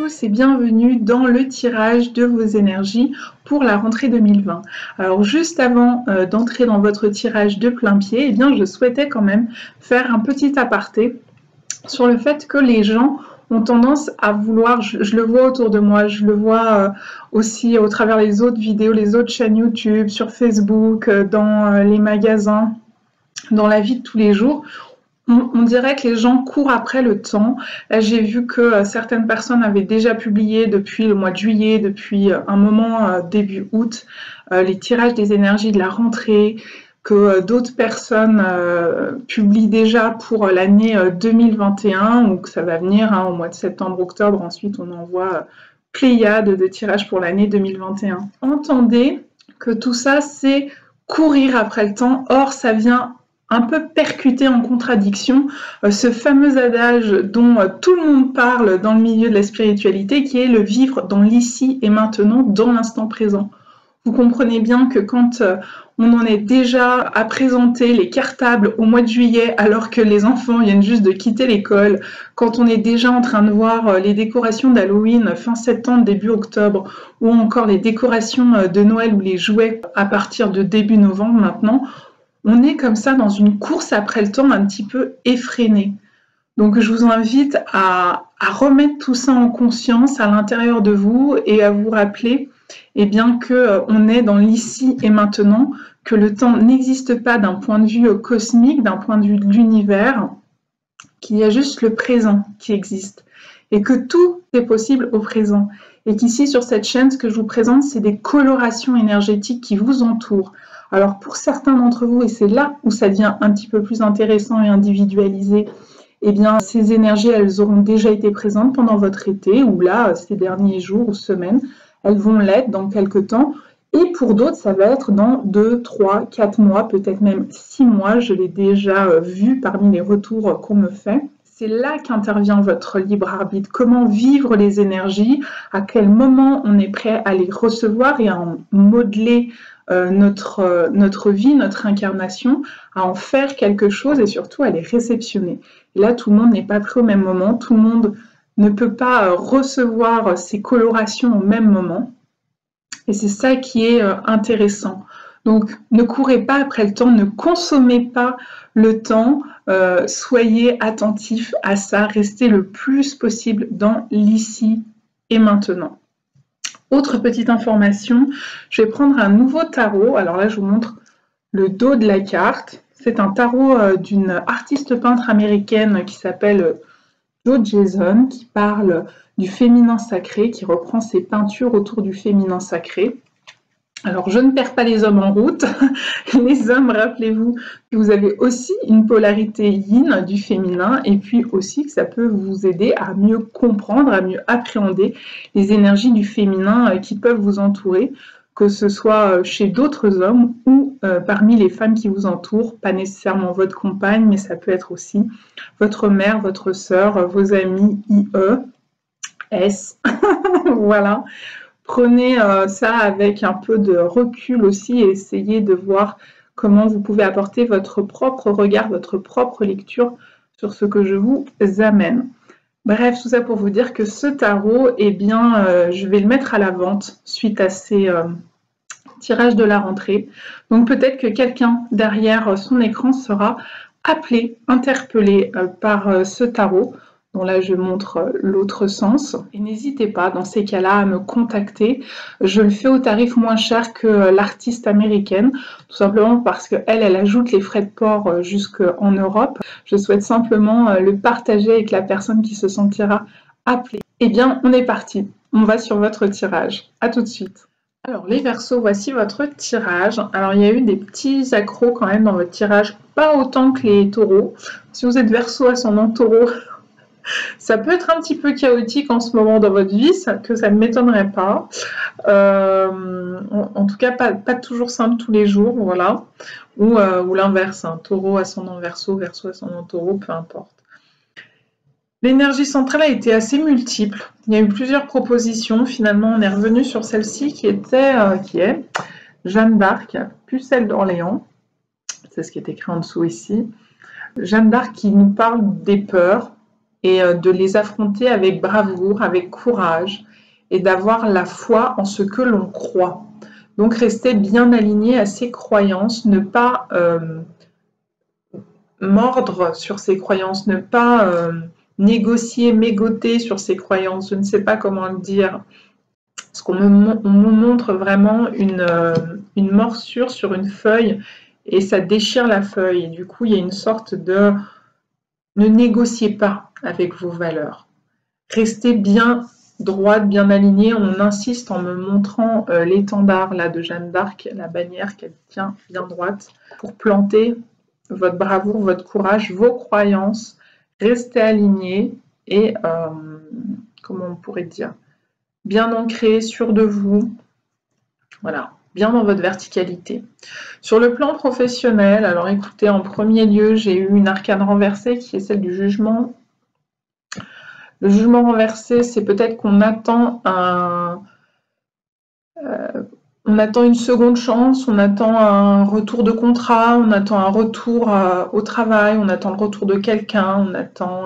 tous et bienvenue dans le tirage de vos énergies pour la rentrée 2020. Alors juste avant d'entrer dans votre tirage de plein pied, eh bien, je souhaitais quand même faire un petit aparté sur le fait que les gens ont tendance à vouloir, je le vois autour de moi, je le vois aussi au travers les autres vidéos, les autres chaînes YouTube, sur Facebook, dans les magasins, dans la vie de tous les jours. On dirait que les gens courent après le temps. Là, j'ai vu que certaines personnes avaient déjà publié depuis le mois de juillet, depuis un moment début août, les tirages des énergies de la rentrée, que d'autres personnes publient déjà pour l'année 2021, ou que ça va venir au mois de septembre-octobre. Ensuite, on envoie pléiade de tirages pour l'année 2021. Entendez que tout ça, c'est courir après le temps. Or, ça vient un peu percuté en contradiction ce fameux adage dont tout le monde parle dans le milieu de la spiritualité, qui est le vivre dans l'ici et maintenant, dans l'instant présent. Vous comprenez bien que quand on en est déjà à présenter les cartables au mois de juillet alors que les enfants viennent juste de quitter l'école, quand on est déjà en train de voir les décorations d'Halloween fin septembre, début octobre, ou encore les décorations de Noël ou les jouets à partir de début novembre maintenant, on est comme ça dans une course après le temps un petit peu effrénée. Donc je vous invite à remettre tout ça en conscience à l'intérieur de vous et à vous rappeler bien qu'on est dans l'ici et maintenant, que le temps n'existe pas d'un point de vue cosmique, d'un point de vue de l'univers, qu'il y a juste le présent qui existe et que tout est possible au présent. Et qu'ici sur cette chaîne, ce que je vous présente, c'est des colorations énergétiques qui vous entourent. Alors pour certains d'entre vous, et c'est là où ça devient un petit peu plus intéressant et individualisé, eh bien ces énergies, elles auront déjà été présentes pendant votre été, ou là, ces derniers jours ou semaines, elles vont l'être dans quelques temps. Et pour d'autres, ça va être dans 2, 3, 4 mois, peut-être même 6 mois, je l'ai déjà vu parmi les retours qu'on me fait. C'est là qu'intervient votre libre arbitre. Comment vivre les énergies, à quel moment on est prêt à les recevoir et à en modeler notre vie, notre incarnation, à en faire quelque chose et surtout à les réceptionner. Et là, tout le monde n'est pas prêt au même moment, tout le monde ne peut pas recevoir ces colorations au même moment. Et c'est ça qui est intéressant. Donc, ne courez pas après le temps, ne consommez pas le temps, soyez attentifs à ça, restez le plus possible dans l'ici et maintenant. Autre petite information, je vais prendre un nouveau tarot. Alors là, je vous montre le dos de la carte. C'est un tarot d'une artiste peintre américaine qui s'appelle Jo Jason, qui parle du féminin sacré, qui reprend ses peintures autour du féminin sacré. Alors, je ne perds pas les hommes en route. Les hommes, rappelez-vous que vous avez aussi une polarité yin du féminin et puis aussi que ça peut vous aider à mieux comprendre, à mieux appréhender les énergies du féminin qui peuvent vous entourer, que ce soit chez d'autres hommes ou parmi les femmes qui vous entourent, pas nécessairement votre compagne, mais ça peut être aussi votre mère, votre sœur, vos amis, IE, S, voilà. Prenez ça avec un peu de recul aussi et essayez de voir comment vous pouvez apporter votre propre regard, votre propre lecture sur ce que je vous amène. Bref, tout ça pour vous dire que ce tarot, eh bien, je vais le mettre à la vente suite à ces tirages de la rentrée. Donc peut-être que quelqu'un derrière son écran sera appelé, interpellé par ce tarot. Bon, là, je montre l'autre sens. Et n'hésitez pas, dans ces cas-là, à me contacter. Je le fais au tarif moins cher que l'artiste américaine, tout simplement parce qu'elle ajoute les frais de port jusqu'en Europe. Je souhaite simplement le partager avec la personne qui se sentira appelée. Eh bien, on est parti. On va sur votre tirage. À tout de suite. Alors, les Verseaux, voici votre tirage. Alors, il y a eu des petits accros quand même dans votre tirage, pas autant que les taureaux. Si vous êtes Verseau ascendant taureau, ça peut être un petit peu chaotique en ce moment dans votre vie, que ça ne m'étonnerait pas. En tout cas, pas toujours simple tous les jours, voilà. Ou l'inverse, hein, taureau, ascendant Verseau, Verseau, ascendant taureau, peu importe. L'énergie centrale a été assez multiple. Il y a eu plusieurs propositions. Finalement, on est revenu sur celle-ci qui est Jeanne d'Arc, Pucelle d'Orléans. C'est ce qui est écrit en dessous ici. Jeanne d'Arc qui nous parle des peurs, et de les affronter avec bravoure, avec courage, et d'avoir la foi en ce que l'on croit. Donc rester bien aligné à ses croyances, ne pas mordre sur ses croyances, ne pas négocier, mégoter sur ses croyances, je ne sais pas comment le dire. Parce qu'on me montre vraiment une morsure sur une feuille et ça déchire la feuille. Et du coup, il y a une sorte de... Ne négociez pas avec vos valeurs. Restez bien droite, bien alignée. On insiste en me montrant l'étendard là de Jeanne d'Arc, la bannière qu'elle tient bien droite, pour planter votre bravoure, votre courage, vos croyances. Restez alignés et, comment on pourrait dire, bien ancré, sûr de vous, voilà, bien dans votre verticalité. Sur le plan professionnel, alors écoutez, en premier lieu, j'ai eu une arcane renversée qui est celle du jugement. Le jugement renversé, c'est peut-être qu'on attend une seconde chance, on attend un retour de contrat, on attend un retour au travail, on attend le retour de quelqu'un, on attend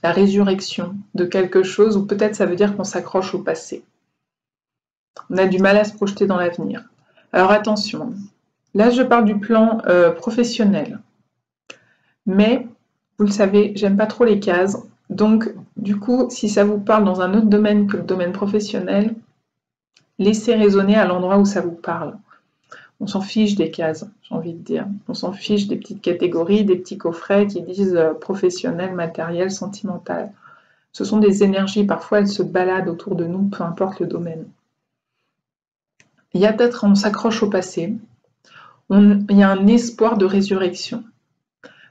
la résurrection de quelque chose, ou peut-être ça veut dire qu'on s'accroche au passé. On a du mal à se projeter dans l'avenir. Alors attention, là je parle du plan professionnel. Mais, vous le savez, j'aime pas trop les cases. Donc, du coup, si ça vous parle dans un autre domaine que le domaine professionnel, laissez résonner à l'endroit où ça vous parle. On s'en fiche des cases, j'ai envie de dire. On s'en fiche des petites catégories, des petits coffrets qui disent professionnel, matériel, sentimental. Ce sont des énergies, parfois elles se baladent autour de nous, peu importe le domaine. Il y a peut-être, on s'accroche au passé, il y a un espoir de résurrection,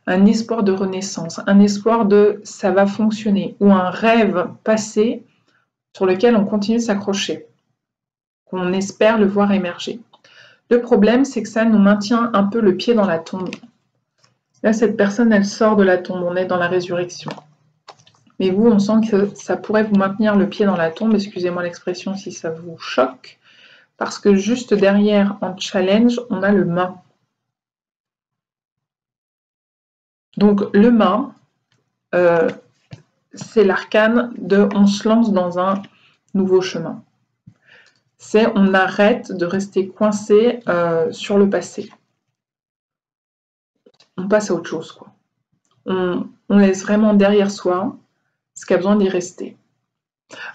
un espoir de renaissance, un espoir de ça va fonctionner, ou un rêve passé sur lequel on continue de s'accrocher, qu'on espère le voir émerger. Le problème, c'est que ça nous maintient un peu le pied dans la tombe. Là, cette personne, elle sort de la tombe, on est dans la résurrection. Mais vous, on sent que ça pourrait vous maintenir le pied dans la tombe, excusez-moi l'expression si ça vous choque, parce que juste derrière, en challenge, on a le mât. Donc le mât, c'est l'arcane de on se lance dans un nouveau chemin. C'est on arrête de rester coincé sur le passé. On passe à autre chose, quoi. On laisse vraiment derrière soi ce qui a besoin d'y rester.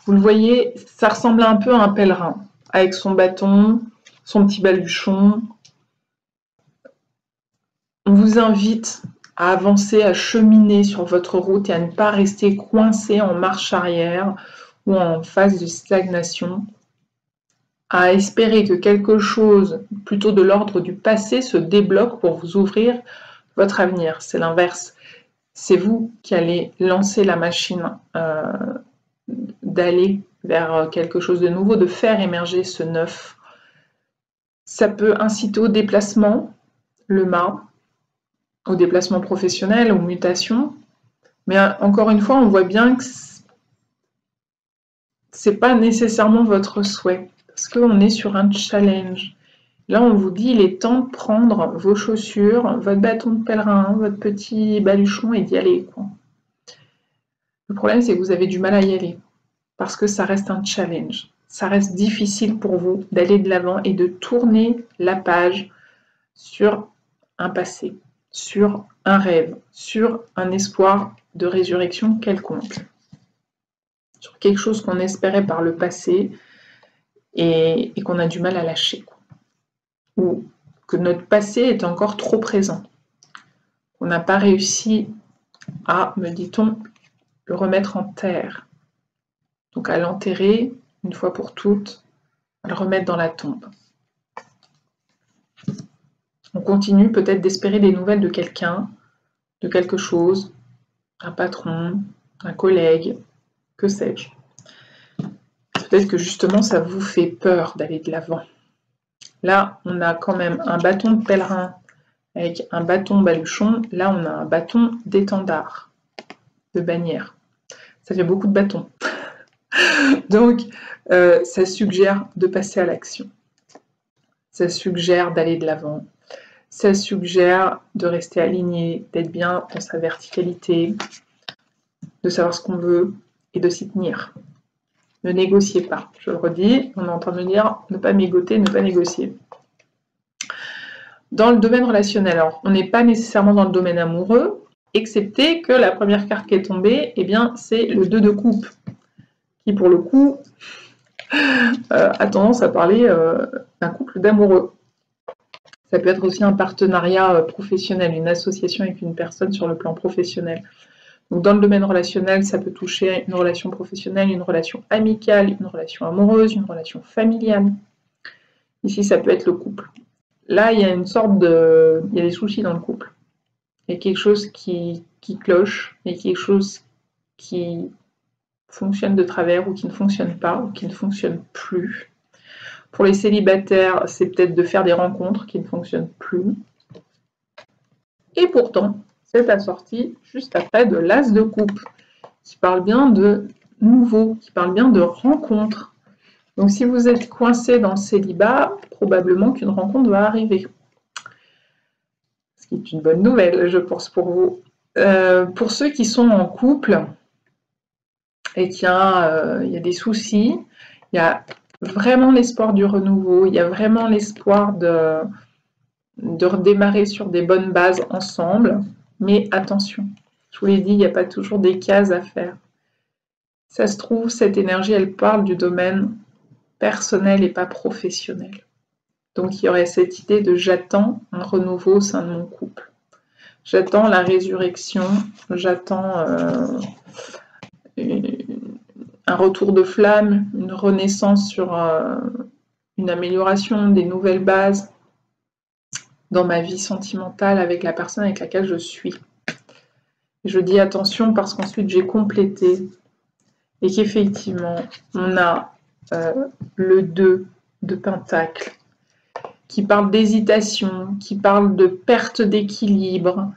Vous le voyez, ça ressemble un peu à un pèlerin, avec son bâton, son petit baluchon. On vous invite à avancer, à cheminer sur votre route et à ne pas rester coincé en marche arrière ou en phase de stagnation, à espérer que quelque chose plutôt de l'ordre du passé se débloque pour vous ouvrir votre avenir. C'est l'inverse. C'est vous qui allez lancer la machine d'aller vers quelque chose de nouveau, de faire émerger ce neuf. Ça peut inciter au déplacement, le mât, au déplacement professionnel, aux mutations. Mais encore une fois, on voit bien que c'est pas nécessairement votre souhait, parce qu'on est sur un challenge. Là, on vous dit, il est temps de prendre vos chaussures, votre bâton de pèlerin, votre petit baluchon et d'y aller, quoi. Le problème, c'est que vous avez du mal à y aller, parce que ça reste un challenge. Ça reste difficile pour vous d'aller de l'avant et de tourner la page sur un passé, sur un rêve, sur un espoir de résurrection quelconque, sur quelque chose qu'on espérait par le passé et qu'on a du mal à lâcher, quoi. Ou que notre passé est encore trop présent. On n'a pas réussi à, me dit-on, le remettre en terre. Donc à l'enterrer, une fois pour toutes, à le remettre dans la tombe. On continue peut-être d'espérer des nouvelles de quelqu'un, de quelque chose, un patron, un collègue, que sais-je. Peut-être que justement ça vous fait peur d'aller de l'avant. Là, on a quand même un bâton de pèlerin avec un bâton baluchon. Là, on a un bâton d'étendard, de bannière. Ça fait beaucoup de bâtons. Donc, ça suggère de passer à l'action. Ça suggère d'aller de l'avant. Ça suggère de rester aligné, d'être bien dans sa verticalité, de savoir ce qu'on veut et de s'y tenir. Ne négociez pas. Je le redis, on est en train de me dire ne pas mégoter, ne pas négocier. Dans le domaine relationnel, alors on n'est pas nécessairement dans le domaine amoureux, excepté que la première carte qui est tombée, eh bien, c'est le 2 de coupe, qui pour le coup a tendance à parler d'un couple d'amoureux. Ça peut être aussi un partenariat professionnel, une association avec une personne sur le plan professionnel. Donc dans le domaine relationnel, ça peut toucher une relation professionnelle, une relation amicale, une relation amoureuse, une relation familiale. Ici, ça peut être le couple. Là, il y a une sorte de... Il y a des soucis dans le couple. Il y a quelque chose qui cloche, il y a quelque chose qui fonctionne de travers ou qui ne fonctionne pas, ou qui ne fonctionne plus. Pour les célibataires, c'est peut-être de faire des rencontres qui ne fonctionnent plus. Et pourtant, c'est assorti juste après de l'as de coupe, qui parle bien de nouveau, qui parle bien de rencontre. Donc si vous êtes coincé dans le célibat, probablement qu'une rencontre va arriver. Ce qui est une bonne nouvelle, je pense, pour vous. Pour ceux qui sont en couple et qu'il y a des soucis, il y a vraiment l'espoir du renouveau, il y a vraiment l'espoir de redémarrer sur des bonnes bases ensemble. Mais attention, je vous l'ai dit, il n'y a pas toujours des cases à faire. Ça se trouve, cette énergie, elle parle du domaine personnel et pas professionnel. Donc il y aurait cette idée de j'attends un renouveau au sein de mon couple. J'attends la résurrection, j'attends un retour de flamme, une renaissance sur une amélioration, des nouvelles bases dans ma vie sentimentale avec la personne avec laquelle je suis. Je dis attention parce qu'ensuite j'ai complété et qu'effectivement on a le 2 de Pentacle qui parle d'hésitation, qui parle de perte d'équilibre,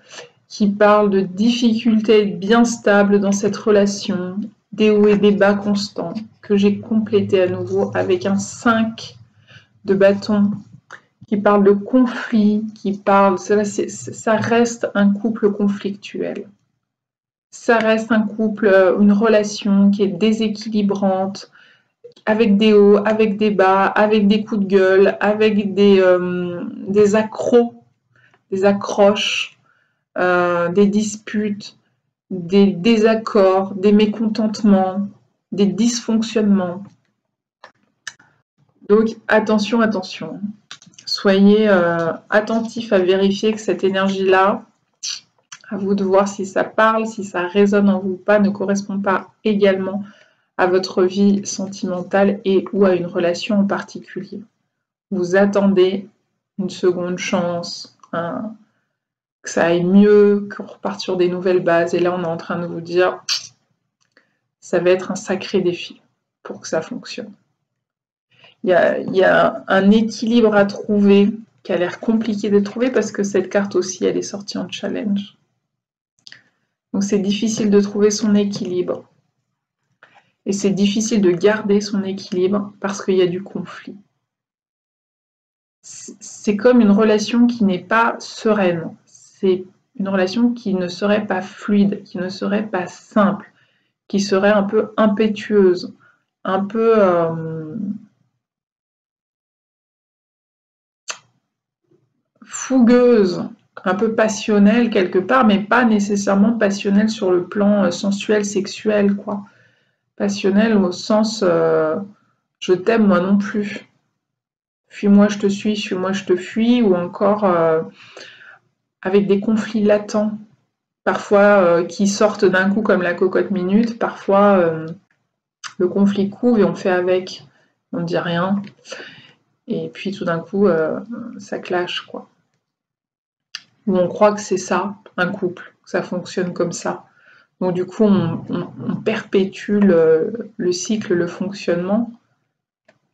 qui parle de difficulté bien stable dans cette relation, des hauts et des bas constants, que j'ai complété à nouveau avec un 5 de bâton, qui parle de conflit, qui parle... Ça reste un couple conflictuel. Ça reste un couple, une relation qui est déséquilibrante, avec des hauts, avec des bas, avec des coups de gueule, avec des accrocs, des accroches, des disputes, des désaccords, des mécontentements, des dysfonctionnements. Donc attention, attention. Soyez attentifs à vérifier que cette énergie-là, à vous de voir si ça parle, si ça résonne en vous ou pas, ne correspond pas également à votre vie sentimentale et ou à une relation en particulier. Vous attendez une seconde chance, que ça aille mieux, qu'on reparte sur des nouvelles bases. Et là, on est en train de vous dire, ça va être un sacré défi pour que ça fonctionne. Il y a un équilibre à trouver qui a l'air compliqué de trouver parce que cette carte aussi, elle est sortie en challenge. Donc c'est difficile de trouver son équilibre. Et c'est difficile de garder son équilibre parce qu'il y a du conflit. C'est comme une relation qui n'est pas sereine. C'est une relation qui ne serait pas fluide, qui ne serait pas simple, qui serait un peu impétueuse, un peu fougueuse, un peu passionnelle quelque part, mais pas nécessairement passionnelle sur le plan sensuel, sexuel, quoi. Passionnelle au sens je t'aime moi non plus. Fuis-moi, je te suis-moi, je te fuis, ou encore avec des conflits latents, parfois qui sortent d'un coup comme la cocotte minute, parfois le conflit couve et on fait avec, on ne dit rien, et puis tout d'un coup ça clash, quoi. Ou on croit que c'est ça, un couple, que ça fonctionne comme ça. Donc du coup on perpétue le cycle, le fonctionnement,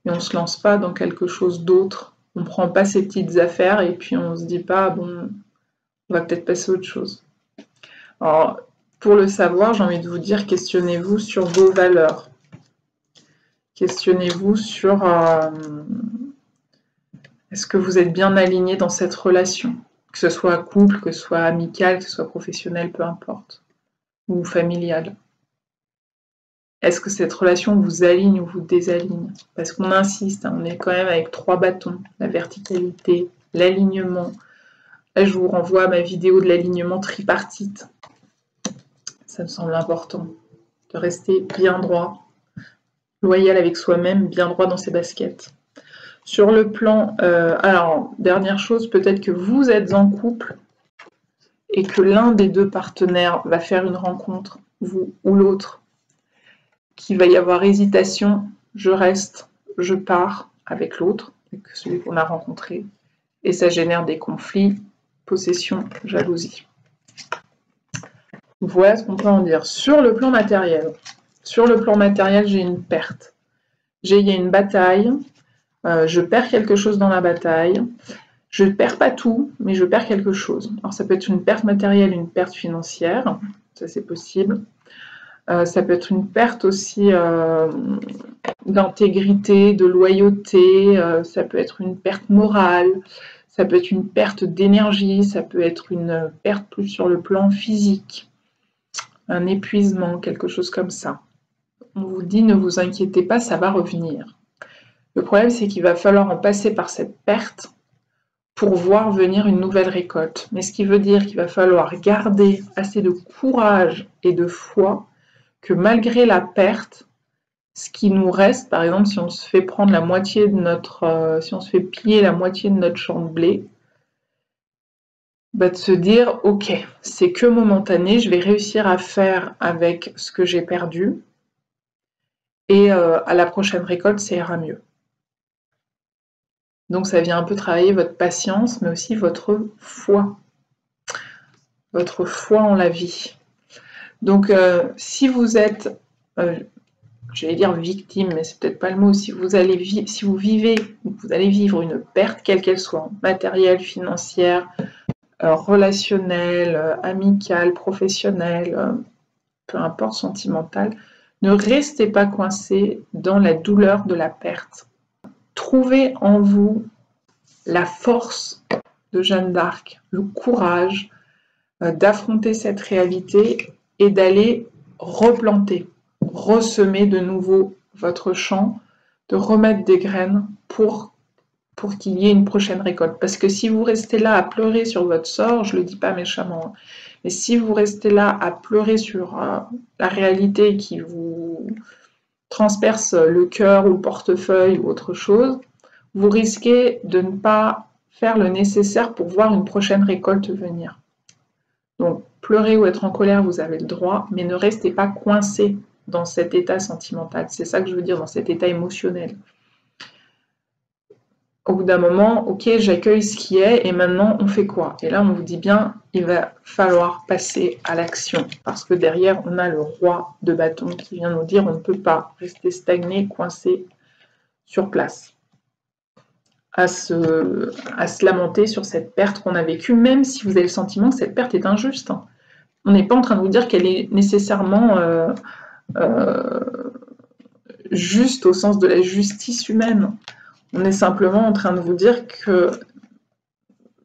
et on ne se lance pas dans quelque chose d'autre. On ne prend pas ces petites affaires et puis on ne se dit pas, bon, on va peut-être passer à autre chose. Alors, pour le savoir, j'ai envie de vous dire, questionnez-vous sur vos valeurs. Questionnez-vous sur est-ce que vous êtes bien aligné dans cette relation? Que ce soit couple, que ce soit amical, que ce soit professionnel, peu importe, ou familial. Est-ce que cette relation vous aligne ou vous désaligne? Parce qu'on insiste, hein, on est quand même avec 3 bâtons, la verticalité, l'alignement. Là, je vous renvoie à ma vidéo de l'alignement tripartite. Ça me semble important de rester bien droit, loyal avec soi-même, bien droit dans ses baskets. Sur le plan, alors, dernière chose, peut-être que vous êtes en couple et que l'un des deux partenaires va faire une rencontre, vous ou l'autre, qu'il va y avoir hésitation, je reste, je pars avec l'autre, celui qu'on a rencontré, et ça génère des conflits, possession, jalousie. Voilà ce qu'on peut en dire. Sur le plan matériel, j'ai une perte. Il y a une bataille, je perds quelque chose dans la bataille, je ne perds pas tout, mais je perds quelque chose. Alors ça peut être une perte matérielle, une perte financière, ça c'est possible. Ça peut être une perte aussi d'intégrité, de loyauté, ça peut être une perte morale, ça peut être une perte d'énergie, ça peut être une perte plus sur le plan physique, un épuisement, quelque chose comme ça. On vous dit, ne vous inquiétez pas, ça va revenir. Le problème, c'est qu'il va falloir en passer par cette perte pour voir venir une nouvelle récolte. Mais ce qui veut dire qu'il va falloir garder assez de courage et de foi que malgré la perte, ce qui nous reste, par exemple, si on se fait prendre la moitié de notre, si on se fait piller la moitié de notre champ de blé, bah de se dire, ok, c'est que momentané, je vais réussir à faire avec ce que j'ai perdu, et à la prochaine récolte, ça ira mieux. Donc ça vient un peu travailler votre patience, mais aussi votre foi en la vie. Donc si vous êtes, j'allais dire victime, mais c'est peut-être pas le mot, si vous allez vous allez vivre une perte, quelle qu'elle soit, matérielle, financière, relationnelle, amicale, professionnelle, peu importe, sentimentale, ne restez pas coincé dans la douleur de la perte. Trouvez en vous la force de Jeanne d'Arc, le courage d'affronter cette réalité et d'aller replanter, ressemer de nouveau votre champ, de remettre des graines pour qu'il y ait une prochaine récolte. Parce que si vous restez là à pleurer sur votre sort, je ne le dis pas méchamment, mais si vous restez là à pleurer sur la réalité qui vous transperce le cœur ou le portefeuille ou autre chose, vous risquez de ne pas faire le nécessaire pour voir une prochaine récolte venir. Donc, pleurer ou être en colère, vous avez le droit, mais ne restez pas coincé dans cet état sentimental. C'est ça que je veux dire, dans cet état émotionnel. Au bout d'un moment, ok, j'accueille ce qui est, et maintenant, on fait quoi? Et là, on vous dit bien, il va falloir passer à l'action, parce que derrière, on a le roi de bâton qui vient nous dire, on ne peut pas rester stagné, coincé sur place. À se lamenter sur cette perte qu'on a vécue, même si vous avez le sentiment que cette perte est injuste. On n'est pas en train de vous dire qu'elle est nécessairement juste au sens de la justice humaine. On est simplement en train de vous dire que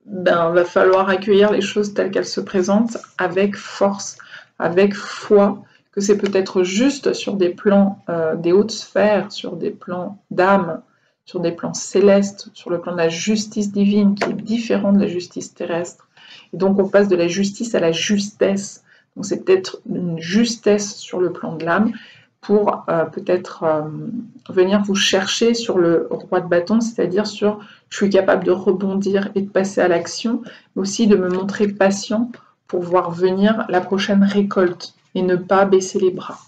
va falloir accueillir les choses telles qu'elles se présentent avec force, avec foi, que c'est peut-être juste sur des plans des hautes sphères, sur des plans d'âme, sur des plans célestes, sur le plan de la justice divine qui est différent de la justice terrestre. Et donc on passe de la justice à la justesse. Donc c'est peut-être une justesse sur le plan de l'âme pour peut-être venir vous chercher sur le roi de bâton, c'est-à-dire sur je suis capable de rebondir et de passer à l'action, mais aussi de me montrer patient pour voir venir la prochaine récolte et ne pas baisser les bras.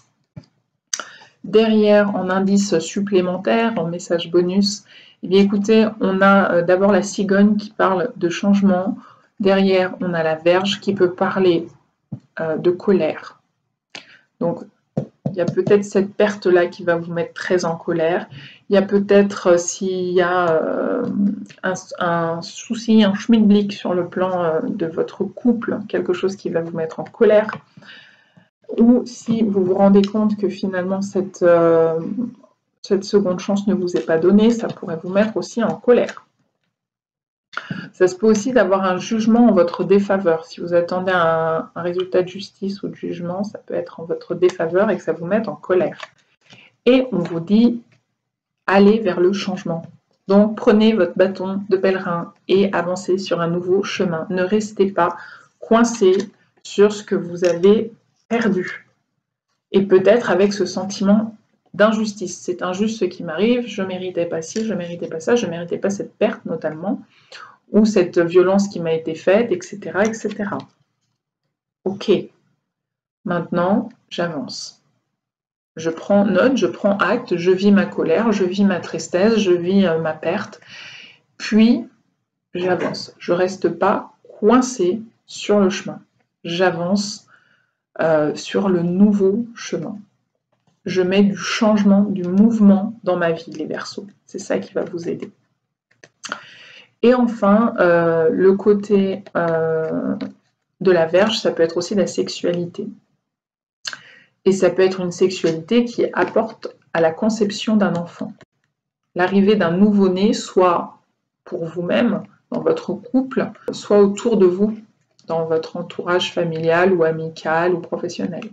Derrière, en indice supplémentaire, en message bonus, eh bien écoutez, on a d'abord la cigogne qui parle de changement. Derrière, on a la Vierge qui peut parler de colère. Donc, il y a peut-être cette perte-là qui va vous mettre très en colère. Il y a peut-être, s'il y a un souci, un schmilblick sur le plan de votre couple, quelque chose qui va vous mettre en colère. Ou si vous vous rendez compte que finalement cette seconde chance ne vous est pas donnée, ça pourrait vous mettre aussi en colère. Ça se peut aussi d'avoir un jugement en votre défaveur. Si vous attendez un résultat de justice ou de jugement, ça peut être en votre défaveur et que ça vous mette en colère. Et on vous dit, allez vers le changement. Donc prenez votre bâton de pèlerin et avancez sur un nouveau chemin. Ne restez pas coincé sur ce que vous avez perdu. Et peut-être avec ce sentiment d'injustice. C'est injuste ce qui m'arrive, je ne méritais pas ci, je ne méritais pas ça, je ne méritais pas cette perte notamment, ou cette violence qui m'a été faite, etc., etc. Ok, maintenant j'avance. Je prends note, je prends acte, je vis ma colère, je vis ma tristesse, je vis ma perte, puis j'avance. Je ne reste pas coincé sur le chemin. J'avance sur le nouveau chemin. Je mets du changement, du mouvement dans ma vie, les Verseaux. C'est ça qui va vous aider. Et enfin, le côté de la Vierge, ça peut être aussi la sexualité. Et ça peut être une sexualité qui apporte à la conception d'un enfant. L'arrivée d'un nouveau-né, soit pour vous-même, dans votre couple, soit autour de vous, dans votre entourage familial ou amical ou professionnel.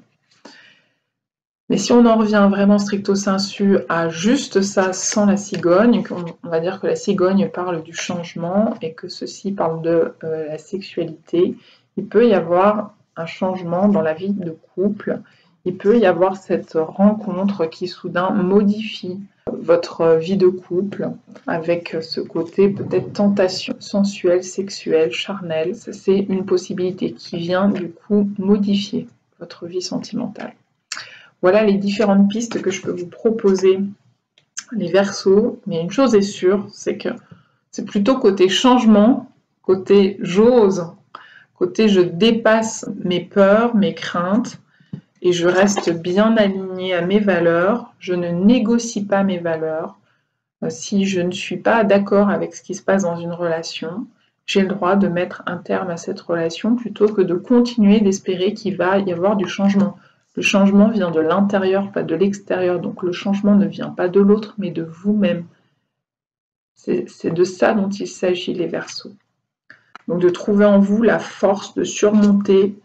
Mais si on en revient vraiment stricto sensu à juste ça sans la cigogne, on va dire que la cigogne parle du changement et que ceci parle de la sexualité, il peut y avoir un changement dans la vie de couple, il peut y avoir cette rencontre qui soudain modifie votre vie de couple avec ce côté peut-être tentation sensuelle, sexuelle, charnelle. C'est une possibilité qui vient du coup modifier votre vie sentimentale. Voilà les différentes pistes que je peux vous proposer, les Verseaux. Mais une chose est sûre, c'est que c'est plutôt côté changement, côté j'ose, côté je dépasse mes peurs, mes craintes, et je reste bien alignée à mes valeurs. Je ne négocie pas mes valeurs. Si je ne suis pas d'accord avec ce qui se passe dans une relation, j'ai le droit de mettre un terme à cette relation plutôt que de continuer d'espérer qu'il va y avoir du changement. Le changement vient de l'intérieur, pas de l'extérieur. Donc le changement ne vient pas de l'autre, mais de vous-même. C'est de ça dont il s'agit, les Verseaux. Donc de trouver en vous la force de surmonter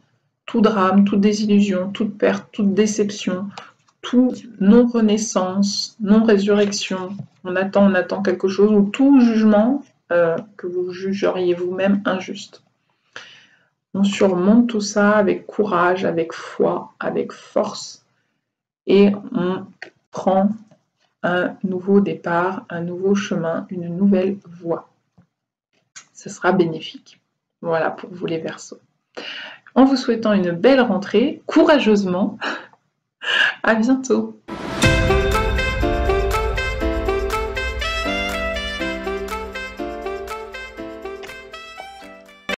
tout drame, toute désillusion, toute perte, toute déception, toute non-renaissance, non-résurrection. On attend quelque chose, ou tout jugement que vous jugeriez vous-même injuste. On surmonte tout ça avec courage, avec foi, avec force, et on prend un nouveau départ, un nouveau chemin, une nouvelle voie. Ce sera bénéfique. Voilà pour vous les Verseaux. En vous souhaitant une belle rentrée, courageusement, à bientôt.